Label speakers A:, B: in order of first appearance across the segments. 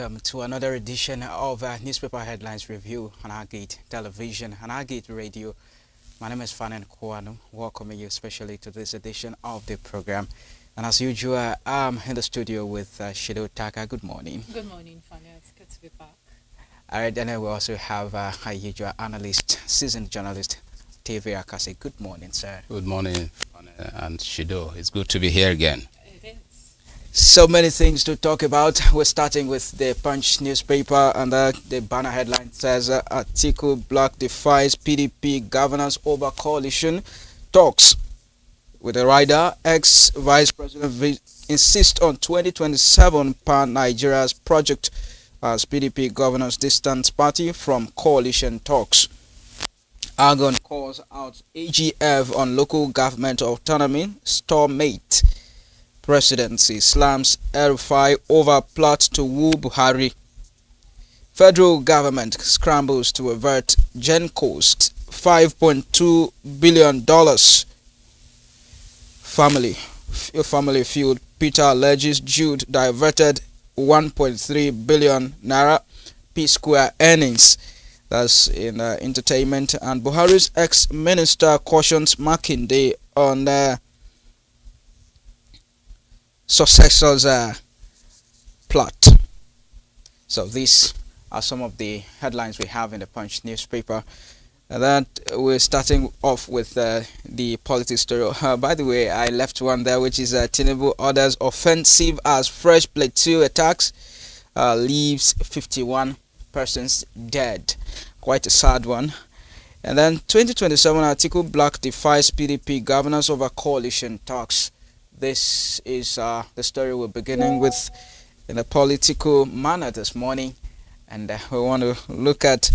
A: welcome to another edition of Newspaper Headlines Review on Agate Television and Agate Radio. My name is Fanen Kwanu, welcoming you especially to this edition of the program. And as usual, I'm in the studio with Shido Taka. Good morning.
B: Good morning, Fanen. It's good to be back.
A: All right, and then we also have our usual analyst, seasoned journalist, TV Akase. Good morning, sir.
C: Good morning, Fanen and Shido. It's good to be here again.
B: It is.
A: So many things to talk about. We're starting with the Punch newspaper, and the banner headline says Atiku bloc defies PDP governance over coalition talks. With the rider, ex-vice president insists on 2027 pan-Nigeria's project as PDP governance distance party from coalition talks. Argon calls out AGF on local government autonomy, stalemate. Presidency slams El-Rufai over plot to woo Buhari. Federal government scrambles to avert GenCoast $5.2 billion. Family feud. Peter alleges Jude diverted 1.3 billion naira. P-Square earnings. That's in entertainment. And Buhari's ex-minister cautions Makinde on successor's plot. So these are some of the headlines we have in the Punch newspaper. And then we're starting off with the politics story. By the way, I left one there, which is Tinubu orders offensive as fresh plateau attacks leaves 51 persons dead. Quite a sad one. And then 2027 Atiku bloc defies PDP governance over coalition talks. This is the story we're beginning with in a political manner this morning, and we want to look at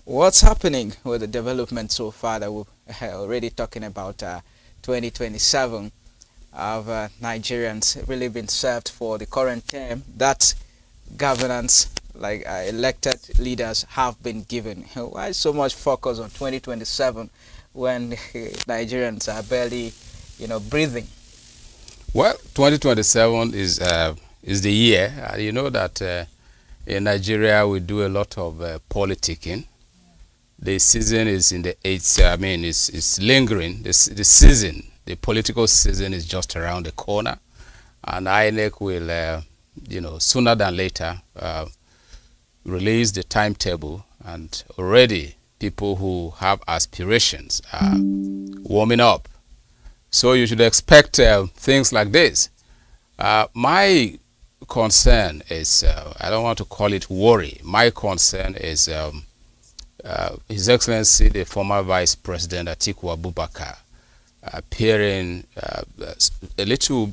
A: what's happening with the development so far that we're already talking about 2027 of Nigerians really been served for the current term. That governance, like elected leaders, have been given. Why so much focus on 2027 when Nigerians are barely, breathing?
C: Well, 2027 is the year. You know that in Nigeria we do a lot of politicking. The season is in the eighth. It's lingering. The season, the political season, is just around the corner, and INEC will, sooner than later, release the timetable. And already, people who have aspirations are warming up. So you should expect things like this. My concern is, I don't want to call it worry. My concern is His Excellency, the former Vice President Atiku Abubakar, appearing a little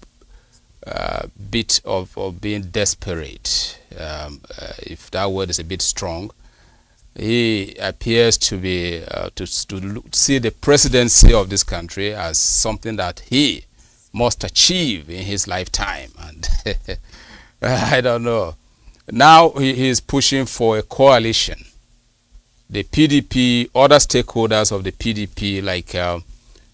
C: bit of being desperate, if that word is a bit strong. He appears to be to see the presidency of this country as something that he must achieve in his lifetime, and I don't know. Now he is pushing for a coalition. The PDP, other stakeholders of the PDP, like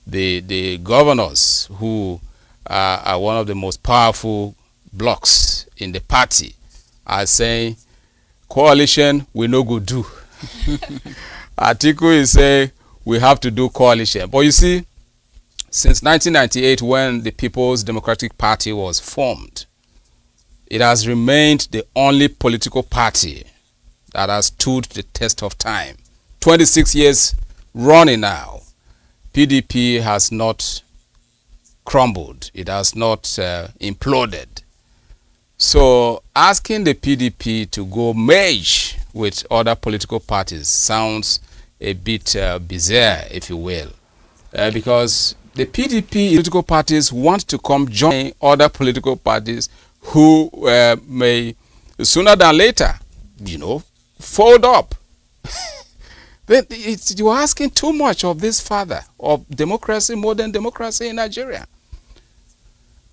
C: the governors, who are one of the most powerful blocs in the party, are saying coalition we no go do. Atiku is saying we have to do coalition. But you see, since 1998, when the People's Democratic Party was formed, it has remained the only political party that has stood the test of time. 26 years running now, PDP has not crumbled. It has not imploded. So asking the PDP to go merge with other political parties sounds a bit bizarre, if you will, because the PDP political parties want to come join other political parties who may sooner than later, fold up. You're asking too much of this father of democracy, modern democracy in Nigeria.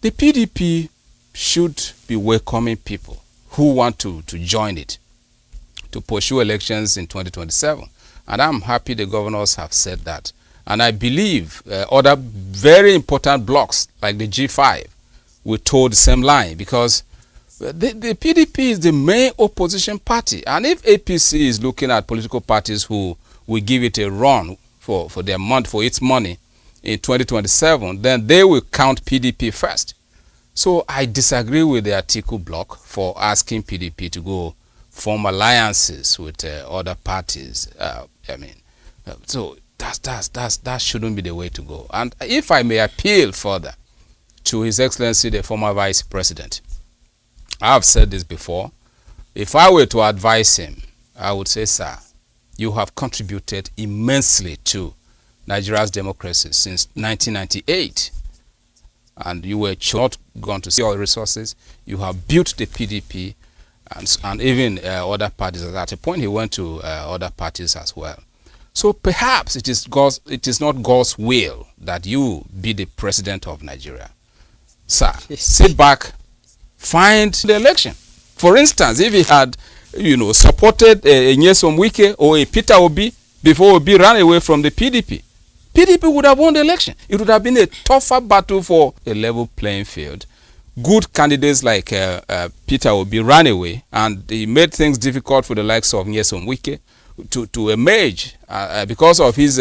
C: The PDP should be welcoming people who want to join it, to pursue elections in 2027. And I'm happy the governors have said that. And I believe other very important blocks like the G5 will toe the same line, because The PDP is the main opposition party, and if APC is looking at political parties who will give it a run for their month for its money in 2027, then they will count PDP first. So I disagree with the Atiku bloc for asking PDP to go form alliances with other parties. So that shouldn't be the way to go. And if I may appeal further to His Excellency the former Vice President, I've said this before. If I were to advise him, I would say, sir, you have contributed immensely to Nigeria's democracy since 1998. And you were not going to see your resources. You have built the PDP and even other parties. At a point, he went to other parties as well. So perhaps it is not God's will that you be the president of Nigeria. Sir, sit back, find the election. For instance, if he had, supported a Nyesom Wike or a Peter Obi before Obi ran away from the PDP, PDP would have won the election. It would have been a tougher battle for a level playing field. Good candidates like Peter Obi ran away, and he made things difficult for the likes of Nyesom Wike to emerge because of his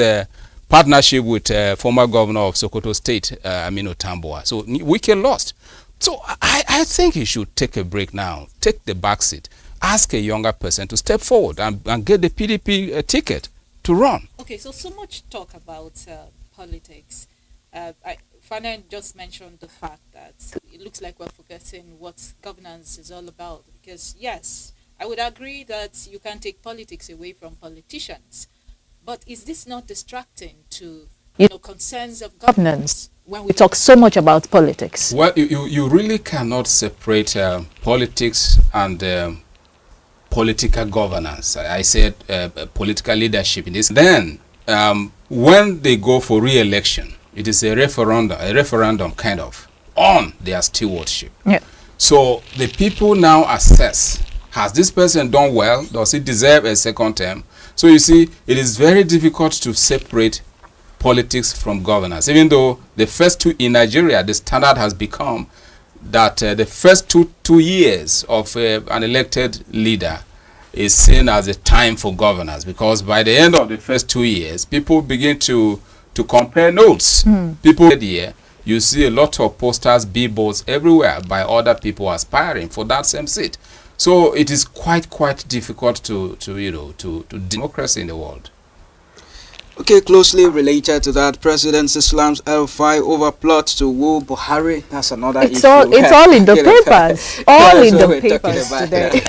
C: partnership with former governor of Sokoto State, Aminu Tambuwal. So Wike lost. So I think he should take a break now, take the back seat, ask a younger person to step forward and get the PDP ticket to run.
B: Okay, so much talk about politics. Fana just mentioned the fact that it looks like we're forgetting what governance is all about. Because yes, I would agree that you can take politics away from politicians, but is this not distracting to concerns of governance when we talk so much about politics?
C: Well, you really cannot separate politics and political governance. I said political leadership in this. Then when they go for re-election, it is a referendum kind of on their stewardship.
B: Yeah.
C: So the people now assess, has this person done well? Does he deserve a second term? So you see, it is very difficult to separate politics from governance. Even though the first two in Nigeria, the standard has become that the first two years of an elected leader is seen as a time for governance, because by the end of the first 2 years, people begin to compare notes. People here, you see a lot of posters, billboards everywhere by other people aspiring for that same seat. So it is quite difficult to democracy in the world.
A: Okay, closely related to that, President Islam's El-Rufai over plot to woo Buhari. That's another issue.
B: It's all in the papers. All in the papers today.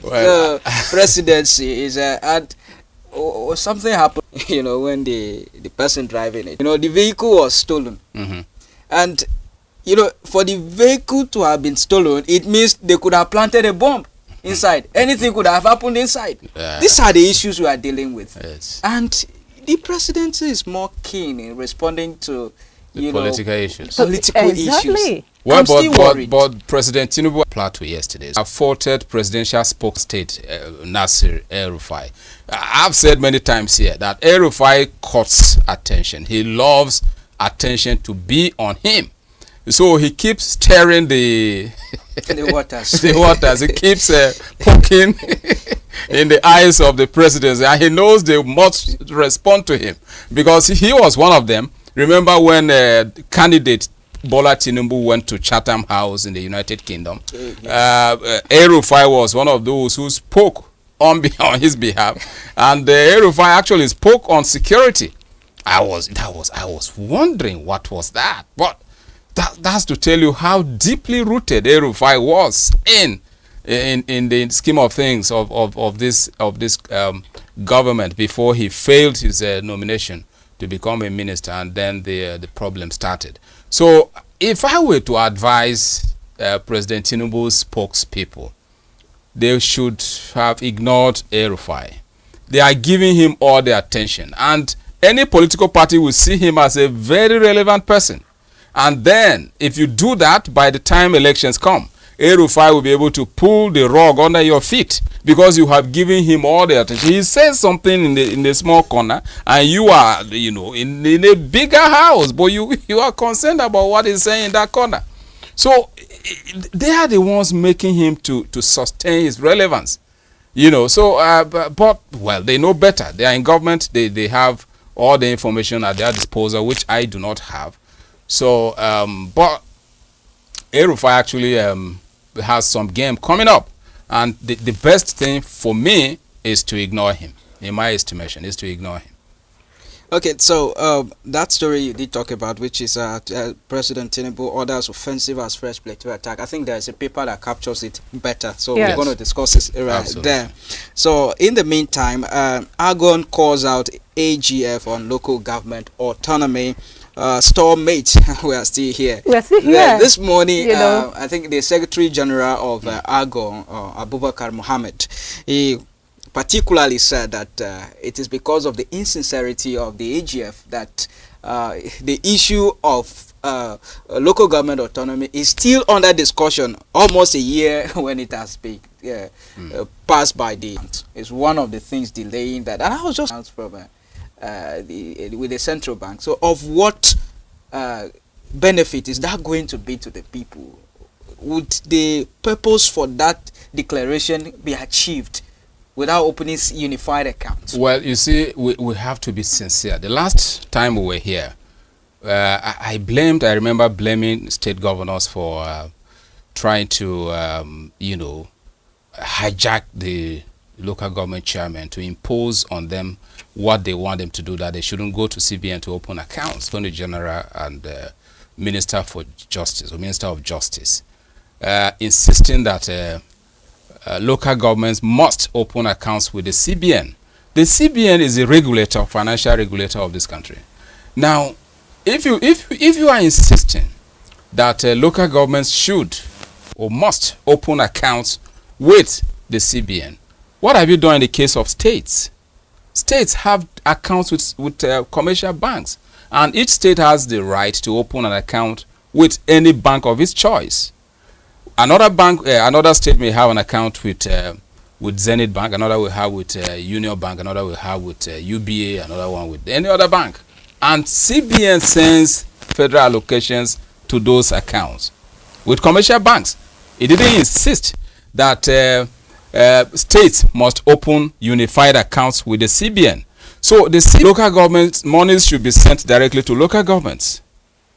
A: Well, presidency is something happened. When the person driving it, the vehicle was stolen, and for the vehicle to have been stolen, it means they could have planted a bomb inside. Anything could have happened inside. These are the issues we are dealing with.
C: Yes.
A: And the presidency is more keen in responding to
C: political issues.
A: Political issues.
C: Well,
A: I'm still worried.
C: but President Tinubu Plateau yesterday afforded presidential spokesperson Nasir El-Rufai. I've said many times here that El-Rufai courts attention. He loves attention to be on him. So he keeps stirring the
A: waters.
C: The waters. He keeps poking in the eyes of the presidents, and he knows they must respond to him, because he was one of them. Remember when candidate Bola Tinubu went to Chatham House in the United Kingdom? El-Rufai was one of those who spoke on his behalf, and El-Rufai actually spoke on security. I was wondering what was that, but that's to tell you how deeply rooted El-Rufai was in the scheme of things of this government before he failed his nomination to become a minister, and then the problem started. So if I were to advise President Tinubu's spokespeople, they should have ignored El-Rufai. They are giving him all the attention, and any political party will see him as a very relevant person. And then if you do that, by the time elections come, El-Rufai will be able to pull the rug under your feet, because you have given him all the attention. He says something in the small corner, and you are in a bigger house, but you are concerned about what he's saying in that corner. So they are the ones making him to sustain his relevance. So but well, they know better. They are in government. They have all the information at their disposal, which I do not have. So but El-Rufai actually has some game coming up, and the best thing for me is to ignore him. In my estimation, is to ignore him.
A: Okay, so that story you did talk about, which is President Tinubu orders offensive as fresh military attack. I think there's a paper that captures it better, so
B: Yes.
A: we're going to discuss it right there. So in the meantime, Argon calls out AGF on local government autonomy. Stormmate, we are still here.
D: We are still here.
A: This morning,
D: You know.
A: I think the Secretary General of Argon, Abubakar Mohammed, he particularly said that it is because of the insincerity of the AGF that the issue of local government autonomy is still under discussion almost a year when it has been passed by the. It's one of the things delaying that. And I was just from with the central bank. So of what benefit is that going to be to the people? Would the purpose for that declaration be achieved without opening unified accounts?
C: Well, you see, we have to be sincere. The last time we were here, I remember blaming state governors for trying to, hijack the local government chairman to impose on them what they want them to do, that they shouldn't go to CBN to open accounts. Attorney General and Minister for Justice, or Minister of Justice, insisting that local governments must open accounts with the CBN. The CBN is the regulator, financial regulator of this country. Now, if you are insisting that local governments should or must open accounts with the CBN, what have you done in the case of states? States have accounts with commercial banks, and each state has the right to open an account with any bank of its choice. Another bank, another state may have an account with Zenith Bank, another will have with Union Bank, another will have with UBA, another one with any other bank. And CBN sends federal allocations to those accounts with commercial banks. It didn't insist that states must open unified accounts with the CBN. So the local government monies should be sent directly to local governments.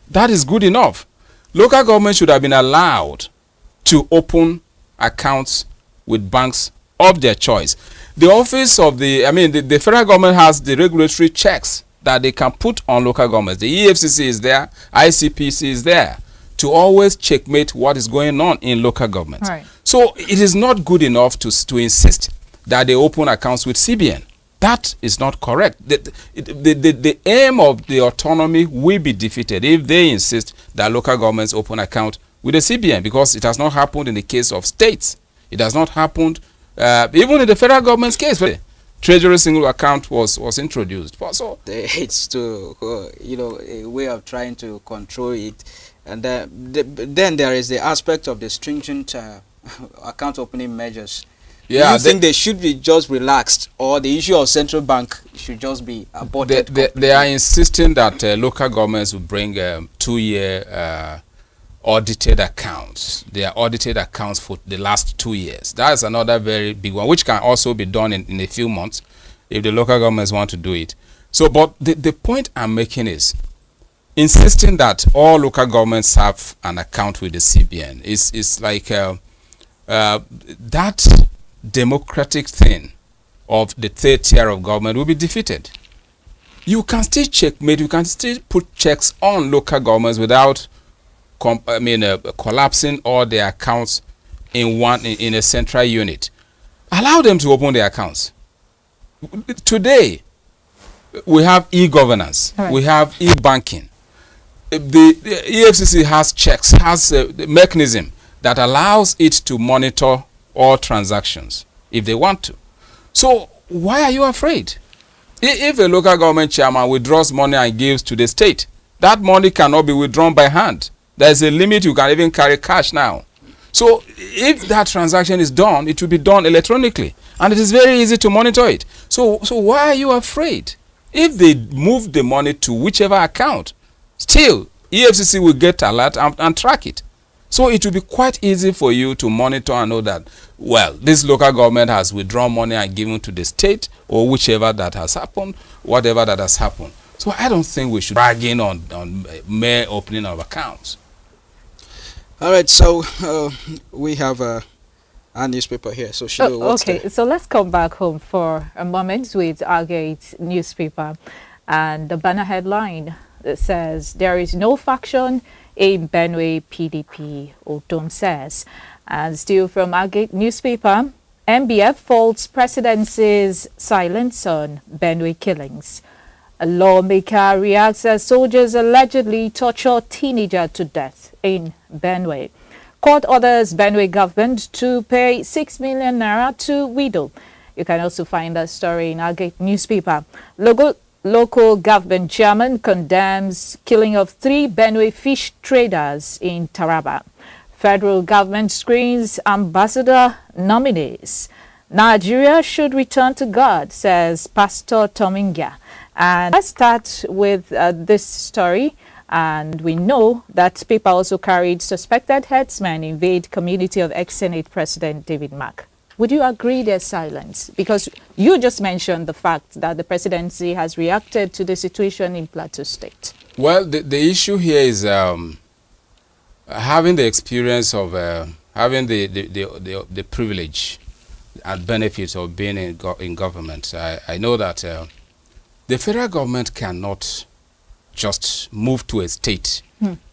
C: That is good enough. Local government should have been allowed to open accounts with banks of their choice. The office of the federal government has the regulatory checks that they can put on local governments. The EFCC is there, ICPC is there to always checkmate what is going on in local governments.
D: Right.
C: So it is not good enough to insist that they open accounts with CBN. That is not correct. The aim of the autonomy will be defeated if they insist that local governments open account with the CBN, because it has not happened in the case of states. It has not happened even in the federal government's case. Treasury single account was introduced. So
A: it's to a way of trying to control it, and then there is the aspect of the stringent account opening measures.
C: Yeah,
A: you think they should be just relaxed, or the issue of central bank should just be aborted?
C: They are insisting that local governments will bring 2-year audited accounts. They are audited accounts for the last 2 years. That's another very big one, which can also be done in a few months if the local governments want to do it. So, but the point I'm making is insisting that all local governments have an account with the CBN is like that democratic thing of the third tier of government will be defeated. You can still checkmate, you can still put checks on local governments without collapsing all their accounts in a central unit. Allow them to open their accounts. Today, we have e-governance,
D: Right.
C: we have e-banking. The EFCC has checks, has a mechanism that allows it to monitor all transactions if they want to. So why are you afraid? If a local government chairman withdraws money and gives to the state, that money cannot be withdrawn by hand. There is a limit. You can even carry cash now. So if that transaction is done, it will be done electronically, and it is very easy to monitor it. So why are you afraid? If they move the money to whichever account, still EFCC will get alert and track it. So it will be quite easy for you to monitor and know that, well, this local government has withdrawn money and given to the state, or whichever that has happened, whatever that has happened. So I don't think we should bargain on mere opening of accounts.
A: All right, so we have our newspaper here. So Shido, what's
B: okay,
A: there?
B: so let's come back home for a moment with our Gate newspaper, and the banner headline that says there is no faction in Benue PDP, Otom says. And still from our Gate newspaper, MBF faults presidency's silence on Benue killings. A lawmaker reacts as soldiers allegedly torture teenager to death in Benue. Court orders Benue government to pay 6 million naira to widow. You can also find that story in our Gate newspaper. Local government chairman condemns killing of 3 Benue fish traders in Taraba. Federal government screens ambassador nominees. Nigeria should return to God, says Pastor Tominga. And let's start with this story. And we know that paper also carried suspected herdsmen invade community of ex-Senate President David Mark. Would you agree there's silence? Because you just mentioned the fact that the presidency has reacted to the situation in Plateau State.
C: Well, the issue here is having the experience of having the privilege and benefits of being in government. I know that the federal government cannot just move to a state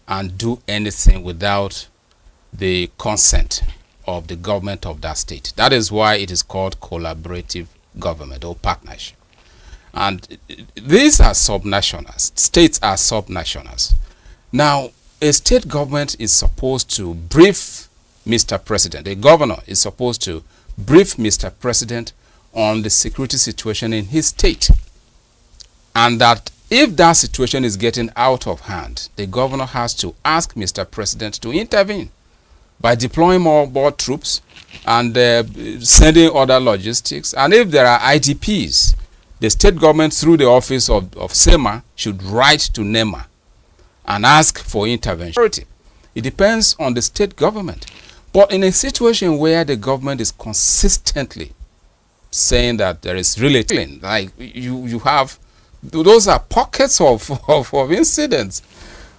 C: and do anything without the consent of the government of that state. That is why it is called collaborative government or partnership. And these are subnationals. States are subnationals. Now, a state government is supposed to brief Mr. President. A governor is supposed to brief Mr. President on the security situation in his state. And that if that situation is getting out of hand, the governor has to ask Mr. President to intervene by deploying more troops and sending other logistics. And if there are IDPs, the state government through the office of SEMA should write to NEMA and ask for intervention. It depends on the state government. But in a situation where the government is consistently saying that there is really killing, like you have, those are pockets of incidents.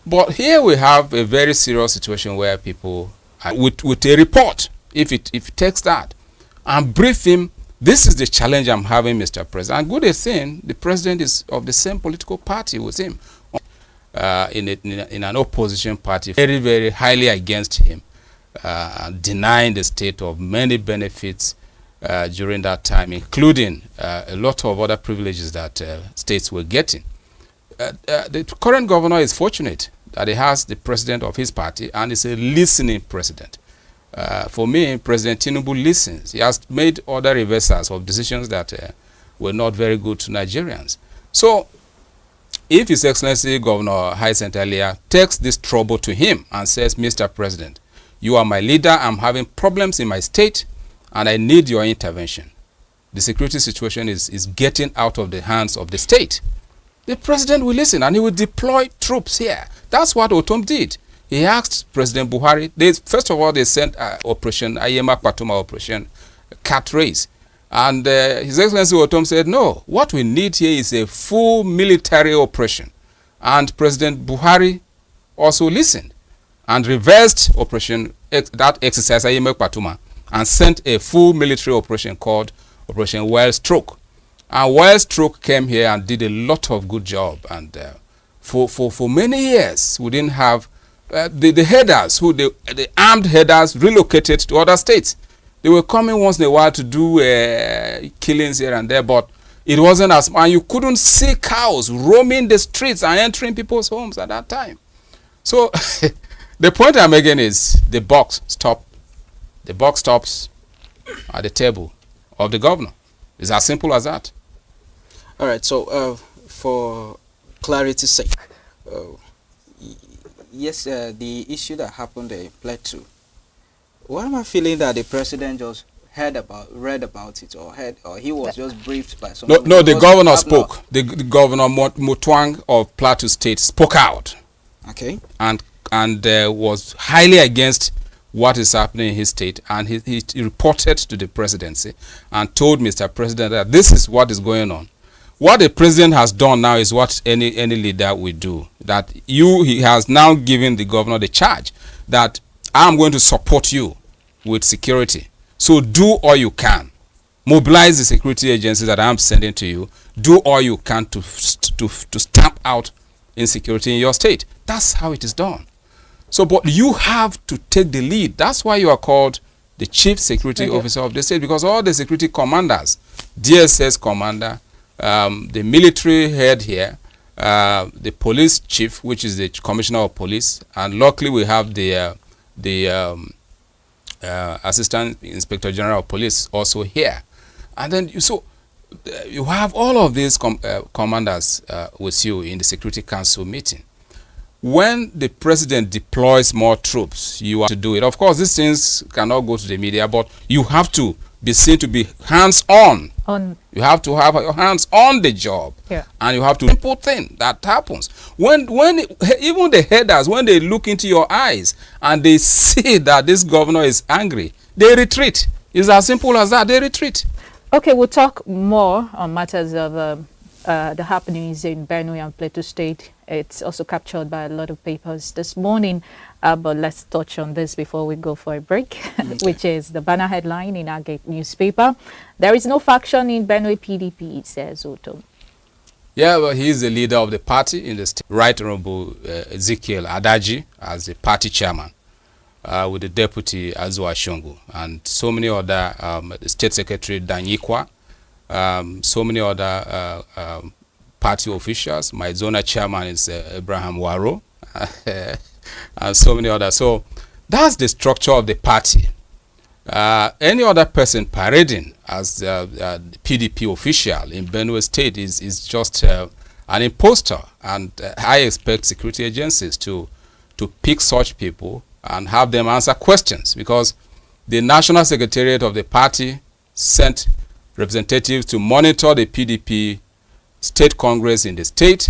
C: But here we have a very serious situation where people, with a report, if it takes that, and brief him, this is the challenge I'm having, Mr. President. And good thing, the president is of the same political party with him, in an opposition party, very, very highly against him, denying the state of many benefits during that time, including a lot of other privileges that states were getting. The current governor is fortunate that he has the president of his party and is a listening president. For me, President Tinubu listens. He has made other reversals of decisions that were not very good to Nigerians. So, if His Excellency Governor Hyacinth Alia takes this trouble to him and says, Mr. President, you are my leader, I'm having problems in my state, and I need your intervention. The security situation is getting out of the hands of the state. The president will listen and he will deploy troops here. That's what Otom did. He asked President Buhari, first of all, they sent Operation Ayema Kwatuma Operation Cat Race. And His Excellency Otom said, no, what we need here is a full military operation. And President Buhari also listened and reversed that exercise Ayema Kwatuma and sent a full military operation called Operation Wild Stroke. And Wild Stroke came here and did a lot of good job. And for many years, we didn't have the headers, the armed headers relocated to other states. They were coming once in a while to do killings here and there, but it wasn't as much. You couldn't see cows roaming the streets and entering people's homes at that time. So the point I'm making is the buck stops at the table of the governor. It's as simple as that.
A: All right, so for clarity's sake, yes, the issue that happened in Plateau, what am I feeling that the president just read about it, or he was just briefed by someone?
C: No, the governor spoke. The governor Mutuang of Plateau State spoke out.
A: Okay.
C: And and was highly against what is happening in his state, and he reported to the presidency and told Mr. President that this is what is going on. What the president has done now is what any leader will do. That he has now given the governor the charge that I'm going to support you with security. So do all you can. Mobilize the security agencies that I'm sending to you. Do all you can to stamp out insecurity in your state. That's how it is done. So, but you have to take the lead. That's why you are called the chief security officer of the state, because all the security commanders, DSS commander, the military head here, the police chief, which is the commissioner of police, and luckily we have the assistant inspector general of police also here. And then you have all of these commanders with you in the Security Council meeting. When the president deploys more troops, you have to do it. Of course, these things cannot go to the media, but you have to be seen to be hands-on. You have to have your hands on the job.
B: Yeah.
C: And you have to simple thing that happens. When even the headers, when they look into your eyes and they see that this governor is angry, they retreat. It's as simple as that. They retreat.
B: Okay, we'll talk more on matters of the happenings in Benue and Plateau State. It's also captured by a lot of papers this morning, but let's touch on this before we go for a break, which is the banner headline in Agate newspaper. There is no faction in Benue PDP, says Otom.
C: Yeah, well, he is the leader of the party in the state. Right Honorable Ezekiel Adaji as the party chairman, with the deputy Azua Shongo, and so many other, State Secretary Danyikwa, so many other party officials. My zona chairman is Abraham Waro, and so many others. So that's the structure of the party. Any other person parading as the PDP official in Benue State is just an imposter, and I expect security agencies to pick such people and have them answer questions, because the National Secretariat of the party sent representatives to monitor the PDP State Congress in the state,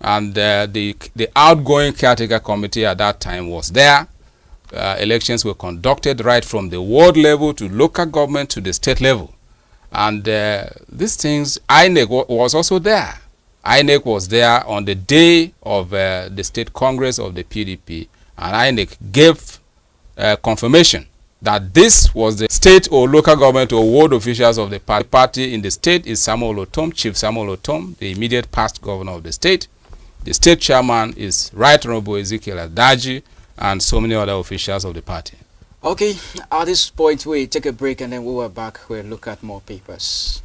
C: and the outgoing caretaker committee at that time was there. Elections were conducted right from the ward level to local government to the state level, and these things, INEC was also there. INEC was there on the day of the State Congress of the PDP, and INEC gave confirmation that this was the state or local government or ward officials of the party. The party in the state is Samuel Otom, Chief Samuel Otom, the immediate past governor of the state. The state chairman is Right Honorable Ezekiel Adaji, and so many other officials of the party.
A: Okay, at this point we take a break and then we will back. We'll look at more papers.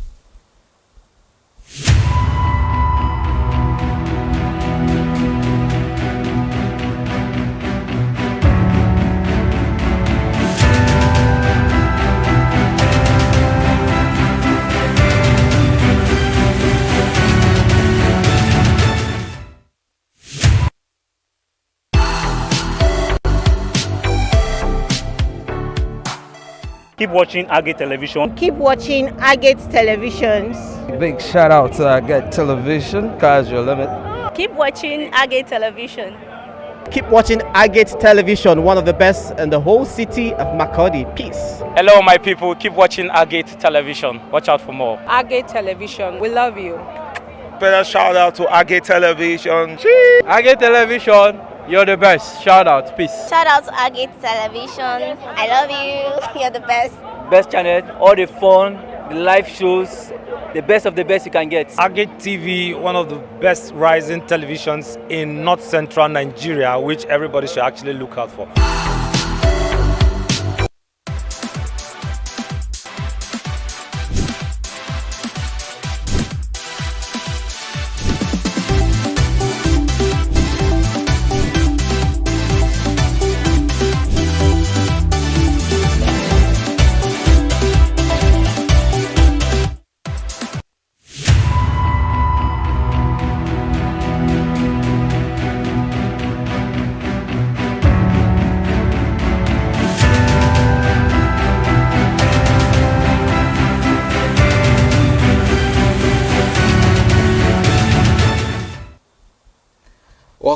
D: Keep watching Agate Television.
E: Keep watching Agate Televisions.
F: Big shout out to Agate Television, Sky's your limit.
E: Keep watching Agate Television.
G: Keep watching Agate Television, one of the best in the whole city of Makurdi. Peace.
D: Hello, my people. Keep watching Agate Television. Watch out for more.
E: Agate Television, we love you.
H: Special shout out to Agate Television.
F: Agate Television, you're the best. Shout out, peace.
I: Shout out to Agate Television. I love you. You're the best.
J: Best channel, all the fun, the live shows, the best of the best you can get.
K: Agate TV, one of the best rising televisions in North Central Nigeria, which everybody should actually look out for.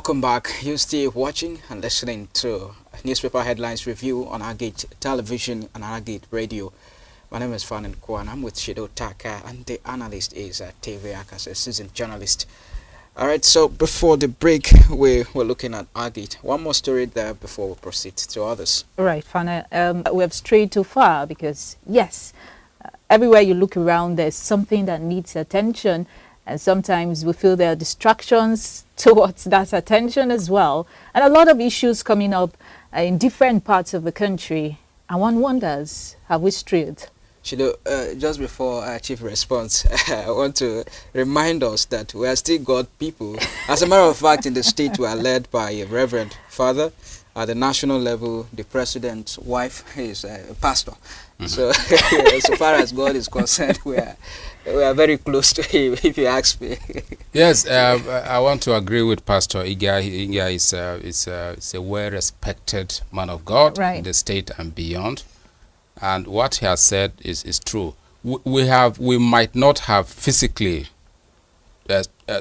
A: welcome back. You're still watching and listening to Newspaper Headlines Review on Agate Television and Agate Radio. My name is Fanan Kwan. I'm with Shido Taka, and the analyst is TV Akas, a seasoned journalist. All right, so before the break, we were looking at Agate. One more story there before we proceed to others.
B: Right, Fana. We have strayed too far because, yes, everywhere you look around, there's something that needs attention. And sometimes we feel there are distractions towards that attention as well. And a lot of issues coming up in different parts of the country. And one wonders, have we strayed?
A: Shido, just before Chief response, I want to remind us that we are still God people. As a matter of fact, in the state, we are led by a Reverend Father. At the national level, the president's wife is a pastor. So, so far as God is concerned, we are very close to him, if you ask me.
C: Yes, I want to agree with Pastor Iga. Iga is a well-respected man of God in the state and beyond. And what he has said is true. We might not have physically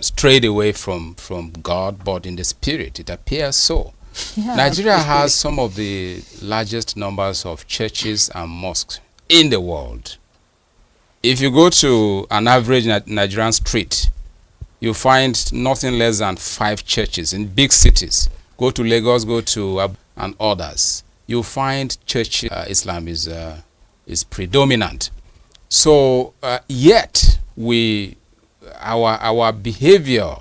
C: strayed away from God, but in the spirit, it appears so. Yeah. Nigeria has some of the largest numbers of churches and mosques in the world. If you go to an average Nigerian street, you find nothing less than 5 churches in big cities. Go to Lagos, go to and others. You find church Islam is predominant. So yet our behavior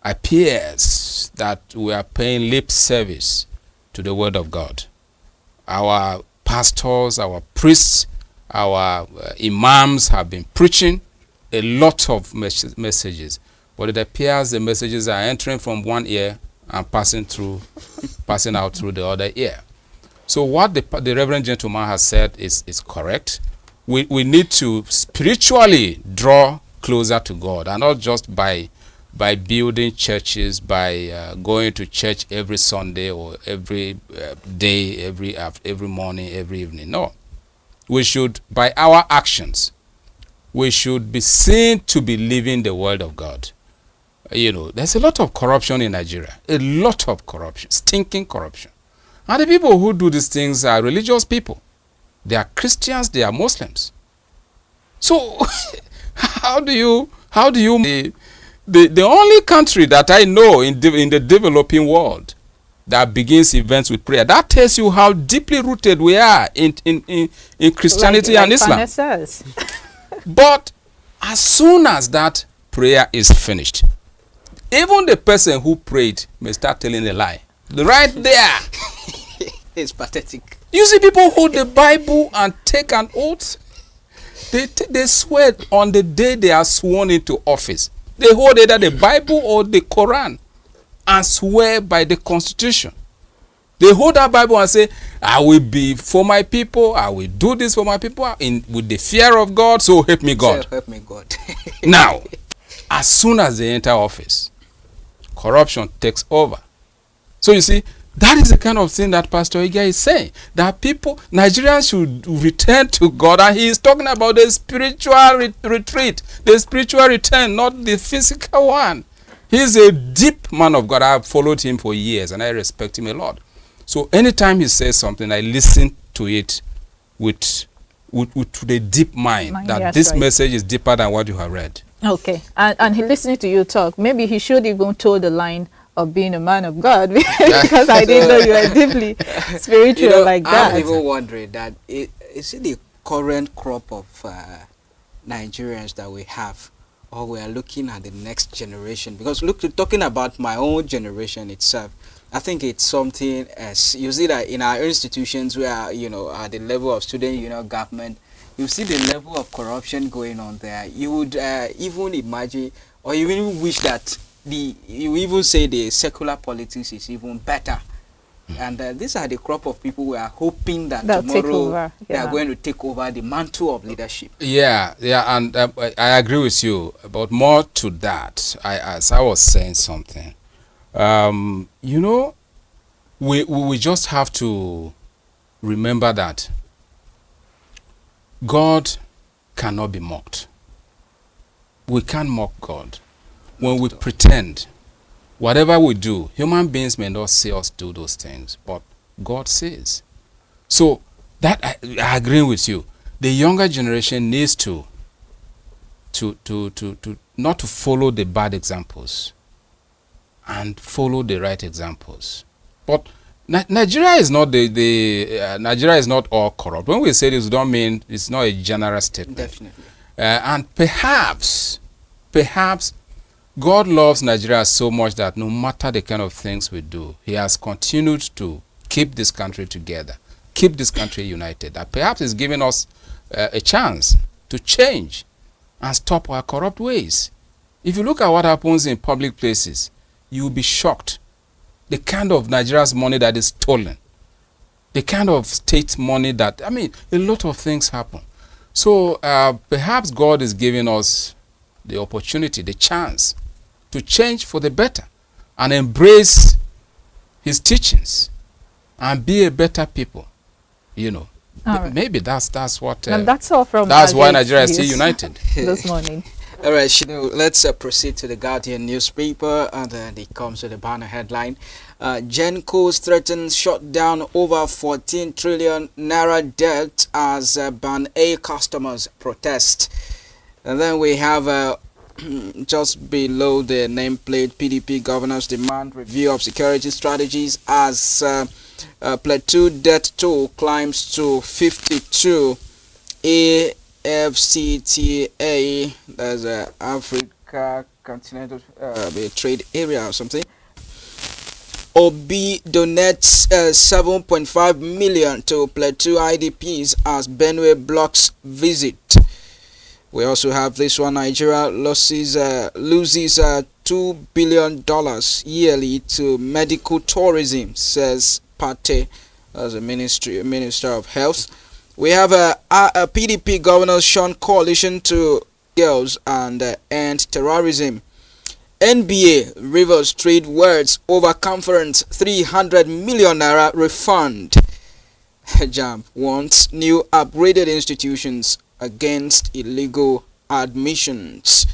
C: appears that we are paying lip service to the word of God. Our pastors, our priests, our imams have been preaching a lot of messages, but it appears the messages are entering from one ear and passing out through the other ear. So what the Reverend Gentleman has said is correct. We need to spiritually draw closer to God, and not just by building churches, by going to church every Sunday or every day, every morning, every evening. No. We should, by our actions, we should be seen to be living the word of God. You know, there's a lot of corruption in Nigeria. A lot of corruption, stinking corruption. And the people who do these things are religious people. They are Christians, they are Muslims. So, how do you the only country that I know in the developing world that begins events with prayer, that tells you how deeply rooted we are in Christianity and Islam.
B: Says.
C: But as soon as that prayer is finished, even the person who prayed may start telling a lie. Right there.
A: It's pathetic.
C: You see people hold the Bible and take an oath. They swear on the day they are sworn into office. They hold either the Bible or the Quran and swear by the Constitution. They hold that Bible and say, I will be for my people, I will do this for my people with the fear of God, so help me God.
A: So help me God.
C: Now, as soon as they enter office, corruption takes over. So you see, that is the kind of thing that Pastor Iga is saying, that Nigerians should return to God, and he is talking about the spiritual retreat, the spiritual return, not the physical one. He is a deep man of God. I have followed him for years, and I respect him a lot. So anytime he says something, I listen to it with the deep mind that this message is deeper than what you have read.
B: Okay, and he listening to you talk. Maybe he should even toe the line of being a man of God, because I didn't know you were deeply spiritual like that.
A: I'm even wondering that is it the current crop of Nigerians that we have, or we are looking at the next generation? Because talking about my own generation itself, I think it's something as you see that in our institutions where at the level of student government, you see the level of corruption going on there. You would even imagine, or you even wish that you even say the secular politics is even better. And these are the crop of people we are hoping that tomorrow they are going to take over the mantle of leadership.
C: Yeah, and I agree with you. But more to that, as I was saying something, we just have to remember that God cannot be mocked. We can't mock God. When we pretend, whatever we do, human beings may not see us do those things, but God sees. So that I agree with you. The younger generation needs to not to follow the bad examples and follow the right examples. But Nigeria is not Nigeria is not all corrupt. When we say this, we don't mean it's not a general statement.
A: Definitely.
C: And perhaps God loves Nigeria so much that no matter the kind of things we do, He has continued to keep this country together, keep this country united. That perhaps He's giving us a chance to change and stop our corrupt ways. If you look at what happens in public places, you will be shocked. The kind of Nigeria's money that is stolen, the kind of state money that, I mean, a lot of things happen. So perhaps God is giving us the opportunity, the chance to change for the better and embrace His teachings and be a better people. You know,
L: right.
C: Maybe that's what.
L: And that's all from.
C: That's why Nigeria is still united
L: this morning.
A: All right, Shinu, let's proceed to the Guardian newspaper, and then it comes with the banner headline. Gencos threatens shut down over 14 trillion naira debt as Ban A customers protest. And then we have just below the nameplate, PDP governors demand review of security strategies as Plateau debt toll climbs to 52. AFCTA, there's Africa Continental Trade Area or something. Obi donates 7.5 million to Plateau IDPs as Benue blocks visit. We also have this one. Nigeria loses $2 billion yearly to medical tourism, says Pate, as a Minister of Health. We have a PDP governors shun coalition to girls and end terrorism. NBA Rivers trade words over conference 300 million naira refund. JAMB wants new upgraded institutions against illegal admissions.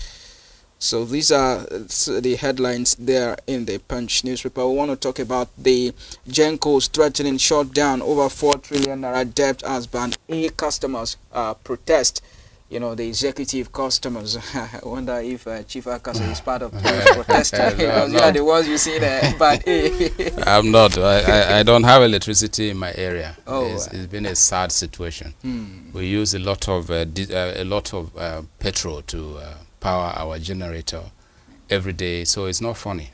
A: So these are the headlines there in the Punch newspaper. We want to talk about the Gencos threatening shut down over 4 trillion naira debt as Ban A customers protest. You know, the executive customers. I wonder if Chief Akasa is part of those protesting. Because you are the ones you see there, Ban A.
C: I'm not. I don't have electricity in my area.
A: Oh,
C: it's been a sad situation. We use a lot of petrol to power our generator every day, so it's not funny.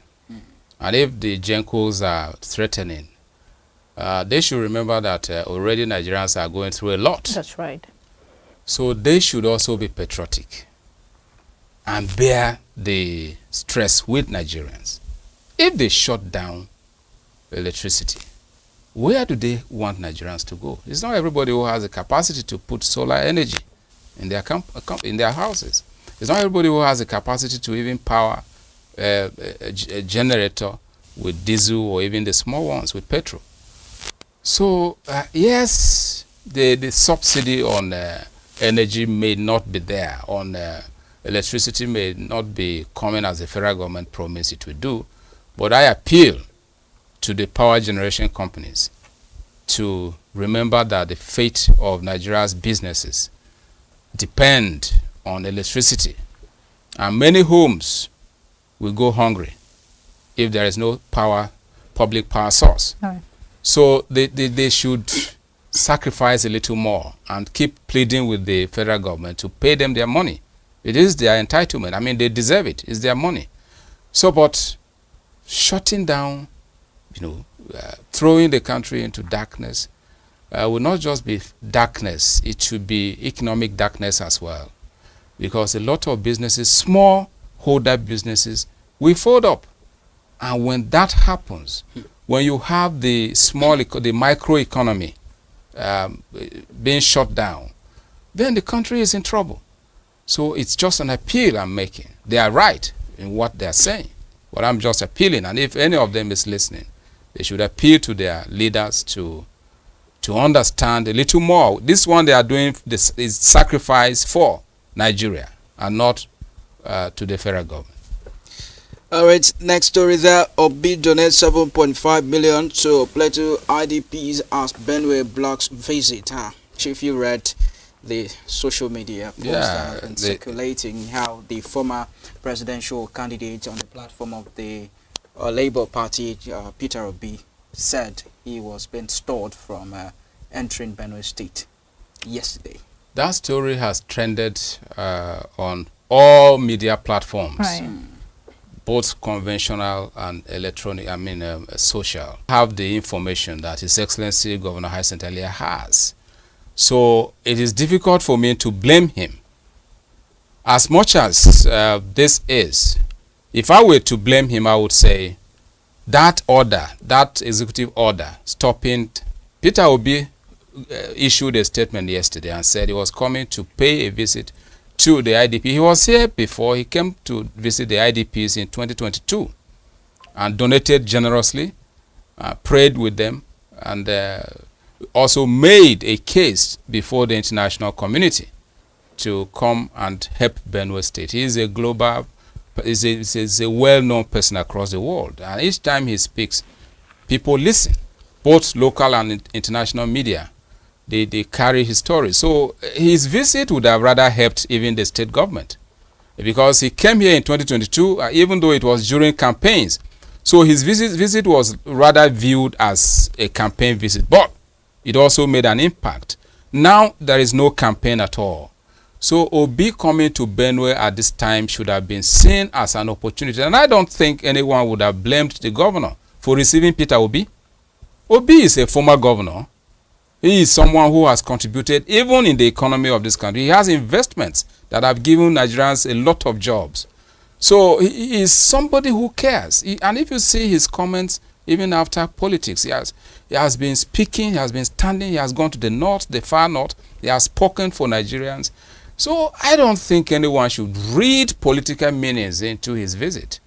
C: And if the Gencos are threatening, they should remember that already Nigerians are going through a lot.
L: That's right.
C: So they should also be patriotic and bear the stress with Nigerians. If they shut down electricity, where do they want Nigerians to go? It's not everybody who has the capacity to put solar energy in their houses. It's not everybody who has the capacity to even power a generator with diesel or even the small ones with petrol. So yes, the subsidy on energy may not be there, on electricity may not be coming as the federal government promised it would do, but I appeal to the power generation companies to remember that the fate of Nigeria's businesses depend on electricity, and many homes will go hungry if there is no public power source.
L: Right.
C: So they should sacrifice a little more and keep pleading with the federal government to pay them their money. It is their entitlement. I mean, they deserve it. It's their money. So, but shutting down, throwing the country into darkness will not just be darkness. It should be economic darkness as well, because a lot of businesses, small holder businesses, will fold up. And when that happens, when you have the micro economy being shut down, then the country is in trouble. So it's just an appeal I'm making. They are right in what they are saying, but I'm just appealing. And if any of them is listening, they should appeal to their leaders to understand a little more. This one they are doing this is sacrifice for Nigeria and not to the federal government.
A: All right, next story there. Obi donates 7.5 million to Plateau IDPs as Benue blocks visit. If you read the social media post that have been circulating, how the former presidential candidate on the platform of the Labour Party, Peter Obi, said he was being stored from entering Benue State yesterday.
C: That story has trended on all media platforms.
B: Right.
C: Both conventional and electronic, social, have the information that His Excellency Governor Hyacinth Alia has. So it is difficult for me to blame him. As much as this is, if I were to blame him, I would say that order, that executive order stopping, Peter Obi issued a statement yesterday and said he was coming to pay a visit to the IDP. He was here before. He came to visit the IDPs in 2022 and donated generously, prayed with them, and also made a case before the international community to come and help Benue State. He is a global, is a well-known person across the world, and each time he speaks, people listen, both local and international media. They carry his story. So his visit would have rather helped even the state government, because he came here in 2022, even though it was during campaigns. So his visit was rather viewed as a campaign visit, but it also made an impact. Now there is no campaign at all. So Obi coming to Benue at this time should have been seen as an opportunity. And I don't think anyone would have blamed the governor for receiving Peter Obi. Obi is a former governor. He is someone who has contributed even in the economy of this country. He has investments that have given Nigerians a lot of jobs. So he is somebody who cares. And if you see his comments, even after politics, he has been speaking, he has been standing, he has gone to the north, the far north. He has spoken for Nigerians. So I don't think anyone should read political meanings into his visit.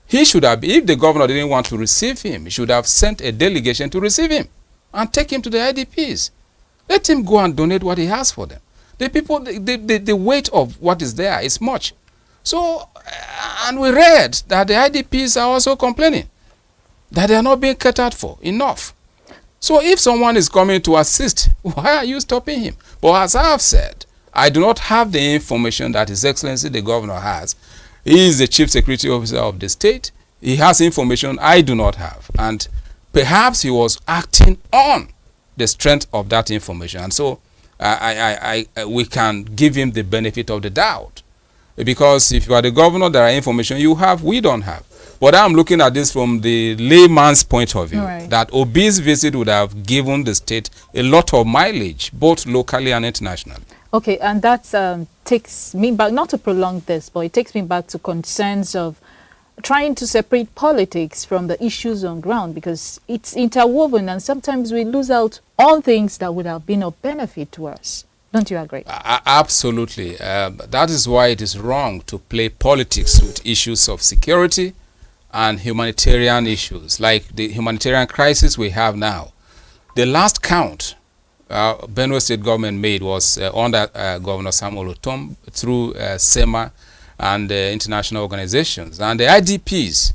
C: He should have, if the governor didn't want to receive him, he should have sent a delegation to receive him and take him to the IDPs. Let him go and donate what he has for them. The people, the weight of what is there is much. So, and we read that the IDPs are also complaining that they are not being catered for enough. So if someone is coming to assist, why are you stopping him? But as I have said, I do not have the information that His Excellency the Governor has. He is the Chief Security Officer of the state. He has information I do not have. And perhaps he was acting on the strength of that information. And so we can give him the benefit of the doubt. Because if you are the governor, there are information you have, we don't have. But I'm looking at this from the layman's point of view, right, that Obi's visit would have given the state a lot of mileage, both locally and internationally.
B: Okay, and that takes me back, not to prolong this, but it takes me back to concerns of trying to separate politics from the issues on ground, because it's interwoven and sometimes we lose out on things that would have been of benefit to us. Don't you agree?
C: Absolutely. That is why it is wrong to play politics with issues of security and humanitarian issues, like the humanitarian crisis we have now. The last count Benue State government made was under Governor Samuel Otom through SEMA and international organizations. And the IDPs,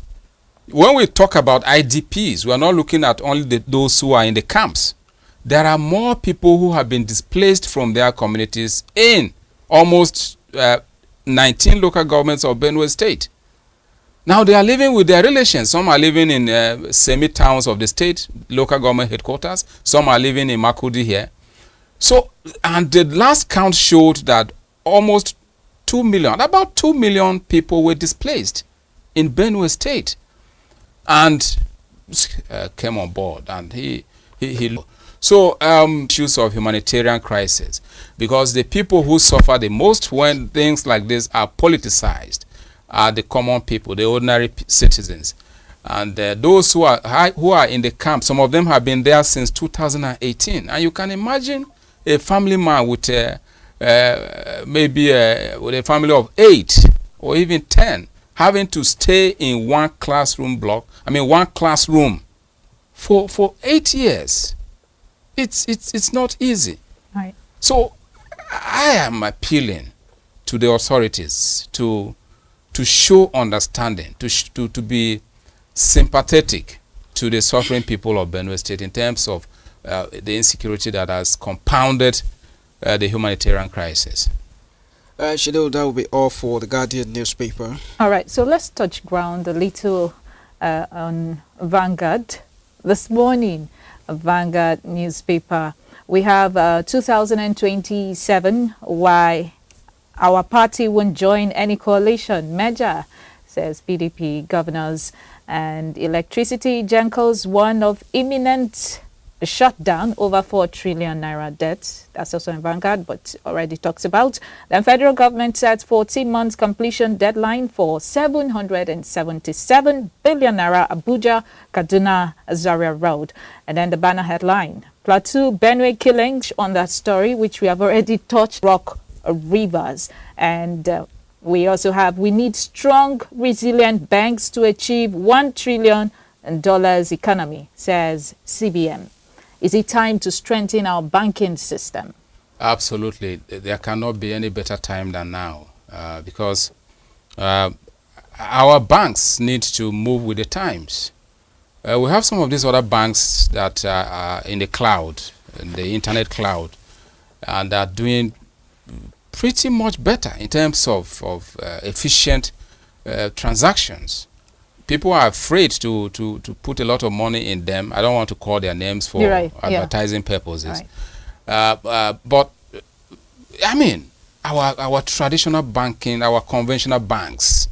C: when we talk about IDPs, we are not looking at only those who are in the camps. There are more people who have been displaced from their communities in almost 19 local governments of Benue State. Now they are living with their relations. Some are living in semi-towns of the state, local government headquarters. Some are living in Makudi here. So, and the last count showed that almost 2 million, about 2 million people were displaced in Benue State. And came on board, and he so issues of humanitarian crisis, because the people who suffer the most when things like this are politicized are the common people, the ordinary citizens, and those who are in the camp. Some of them have been there since 2018, and you can imagine a family man with maybe with a family of 8 or even 10 having to stay in one classroom for 8 years. It's not easy.
B: Right.
C: So I am appealing to the authorities to to show understanding, to be sympathetic to the suffering people of Benue State in terms of the insecurity that has compounded the humanitarian crisis.
A: Shadil, that will be all for the Guardian newspaper.
B: All right, so let's touch ground a little on Vanguard. This morning, Vanguard newspaper, we have 2027, why our party won't join any coalition merger, says PDP governors. And electricity jankles one of imminent shutdown over 4 trillion naira debt. That's also in Vanguard, but already talks about. Then federal government sets 14 months completion deadline for 777 billion naira Abuja Kaduna Zaria Road. And then the banner headline, Plateau Benue killings, on that story, which we have already touched, rock rivers. And we also have, we need strong, resilient banks to achieve $1 trillion economy, says CBN. Is it time to strengthen our banking system?
C: Absolutely. There cannot be any better time than now because our banks need to move with the times. We have some of these other banks that are in the cloud, in the internet cloud, and are doing pretty much better in terms of efficient transactions. People are afraid to put a lot of money in them. I don't want to call their names for advertising purposes. Right. But I mean, our traditional banking, our conventional banks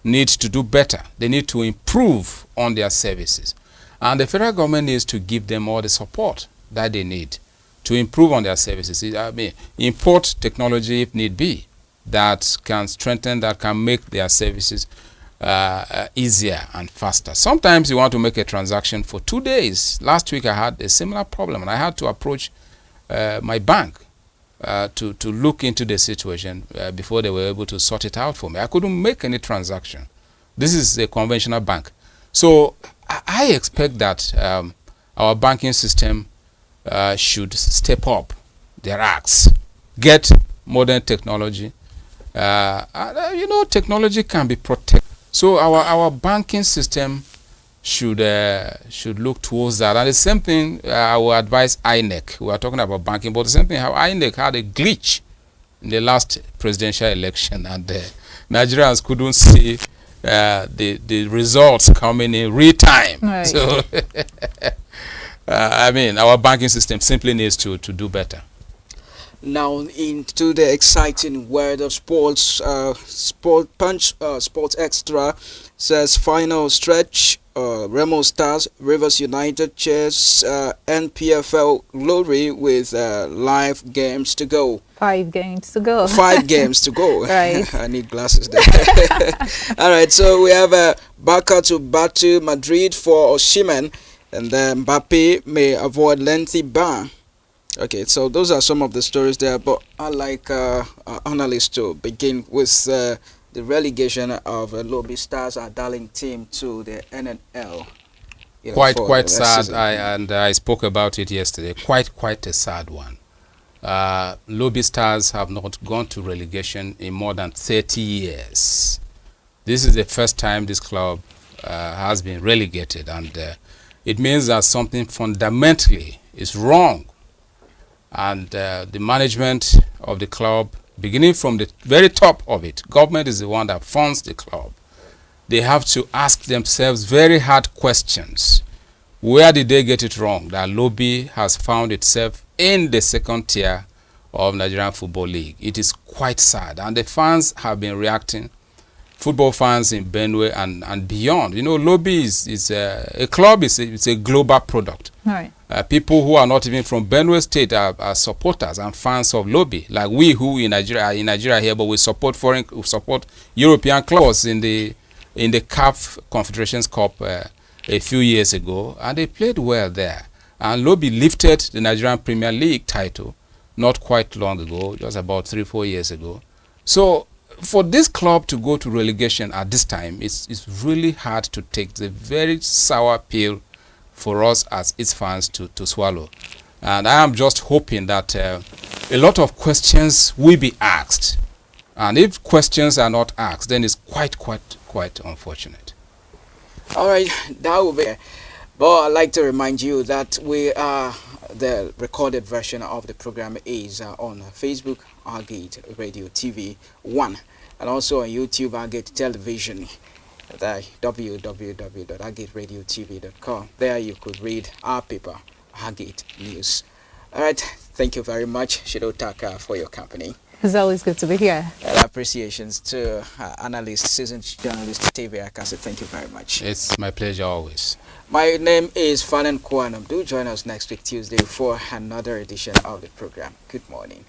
C: need to do better. They need to improve on their services. And the federal government needs to give them all the support that they need to improve on their services. I mean, import technology if need be that can strengthen, that can make their services easier and faster. Sometimes you want to make a transaction for 2 days. Last week I had a similar problem and I had to approach my bank to look into the situation before they were able to sort it out for me. I couldn't make any transaction. This is a conventional bank. So I expect that our banking system should step up their acts, get modern technology. Technology can be protected. So our banking system should look towards that. And the same thing I will advise INEC. We are talking about banking, but the same thing how INEC had a glitch in the last presidential election, and Nigerians couldn't see the results coming in real time. Right. So I mean, our banking system simply needs to do better.
A: Now into the exciting world of sports. Sports Extra says final stretch. Remo Stars, Rivers United chase NPFL glory with live games to go.
B: 5 games to go.
A: 5 games to go.
B: Right.
A: I need glasses there. All right, so we have Barca to battle Madrid for Osimhen, and then Mbappe may avoid lengthy ban. Okay, so those are some of the stories there, but I like analysts to begin with the relegation of Lobby Stars, our darling team, to the NNL.
C: Quite sad. I spoke about it yesterday. Quite a sad one. Lobby Stars have not gone to relegation in more than 30 years. This is the first time this club has been relegated, and it means that something fundamentally is wrong. And the management of the club, beginning from the very top of it, government is the one that funds the club. They have to ask themselves very hard questions. Where did they get it wrong that Lobby has found itself in the second tier of Nigerian Football League? It is quite sad, and the fans have been reacting. Football fans in Benue and beyond. You know, Lobby is a club. It's a global product.
B: Right.
C: People who are not even from Benue State are supporters and fans of Lobby, like we who in Nigeria are in Nigeria here, but we support European clubs in the CAF Confederations Cup a few years ago, and they played well there. And Lobby lifted the Nigerian Premier League title not quite long ago, just about 3-4 years ago. So for this club to go to relegation at this time, it's really hard to take. The very sour pill for us as its fans to swallow. And I am just hoping that a lot of questions will be asked And if questions are not asked, then it's quite unfortunate.
A: All right, that will be. But I'd like to remind you that the recorded version of the program is on Facebook, Agate Radio TV 1, and also on YouTube, Agate Television, at www.agateradiotv.com. There you could read our paper, Agate News. All right, thank you very much, Shidotaka, for your company.
L: It's always good to be here.
A: And appreciations to analyst, seasoned journalist Tavia Akase. Thank you very much.
C: It's my pleasure always.
A: My name is Fanan Kwanam. Do join us next week Tuesday for another edition of the program. Good morning.